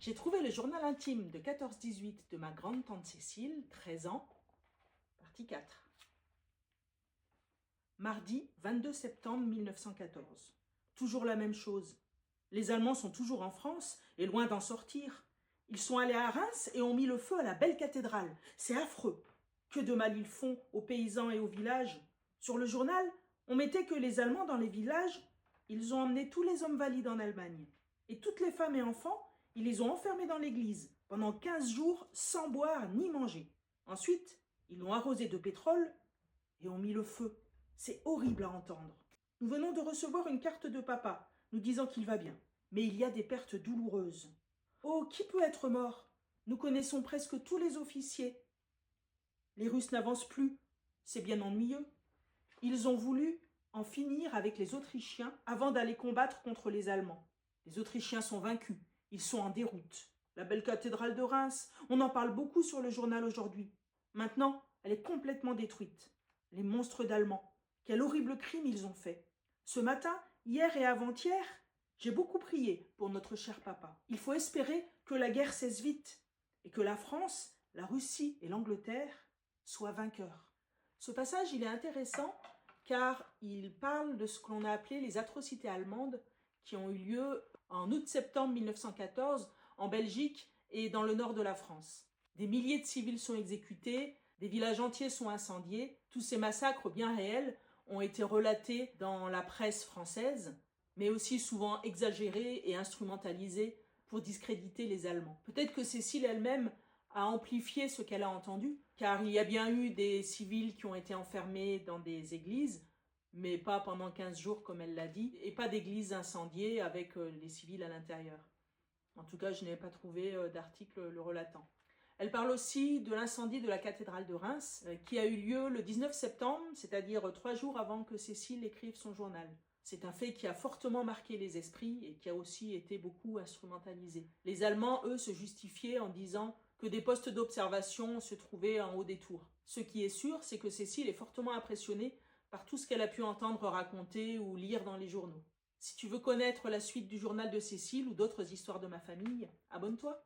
J'ai trouvé le journal intime de 14-18 de ma grande-tante Cécile, 13 ans, partie 4. Mardi 22 septembre 1914. Toujours la même chose. Les Allemands sont toujours en France et loin d'en sortir. Ils sont allés à Reims et ont mis le feu à la belle cathédrale. C'est affreux. Que de mal ils font aux paysans et aux villages. Sur le journal, on mettait que les Allemands dans les villages, ils ont emmené tous les hommes valides en Allemagne. Et toutes les femmes et enfants, ils les ont enfermés dans l'église pendant 15 jours sans boire ni manger. Ensuite, ils l'ont arrosé de pétrole et ont mis le feu. C'est horrible à entendre. Nous venons de recevoir une carte de papa, nous disant qu'il va bien. Mais il y a des pertes douloureuses. Oh, qui peut être mort? Nous connaissons presque tous les officiers. Les Russes n'avancent plus. C'est bien ennuyeux. Ils ont voulu en finir avec les Autrichiens avant d'aller combattre contre les Allemands. Les Autrichiens sont vaincus. Ils sont en déroute. La belle cathédrale de Reims, on en parle beaucoup sur le journal aujourd'hui. Maintenant, elle est complètement détruite. Les monstres d'Allemands. Quel horrible crime ils ont fait. Ce matin, hier et avant-hier, j'ai beaucoup prié pour notre cher papa. Il faut espérer que la guerre cesse vite et que la France, la Russie et l'Angleterre soient vainqueurs. Ce passage, il est intéressant car il parle de ce que l'on a appelé les atrocités allemandes qui ont eu lieu en août-septembre 1914 en Belgique et dans le nord de la France. Des milliers de civils sont exécutés, des villages entiers sont incendiés. Tous ces massacres bien réels ont été relatés dans la presse française, mais aussi souvent exagérés et instrumentalisés pour discréditer les Allemands. Peut-être que Cécile elle-même a amplifié ce qu'elle a entendu, car il y a bien eu des civils qui ont été enfermés dans des églises, mais pas pendant 15 jours comme elle l'a dit, et pas d'églises incendiées avec les civils à l'intérieur. En tout cas, je n'ai pas trouvé d'article le relatant. Elle parle aussi de l'incendie de la cathédrale de Reims, qui a eu lieu le 19 septembre, c'est-à-dire 3 jours avant que Cécile écrive son journal. C'est un fait qui a fortement marqué les esprits et qui a aussi été beaucoup instrumentalisé. Les Allemands, eux, se justifiaient en disant que des postes d'observation se trouvaient en haut des tours. Ce qui est sûr, c'est que Cécile est fortement impressionnée par tout ce qu'elle a pu entendre raconter ou lire dans les journaux. Si tu veux connaître la suite du journal de Cécile ou d'autres histoires de ma famille, abonne-toi.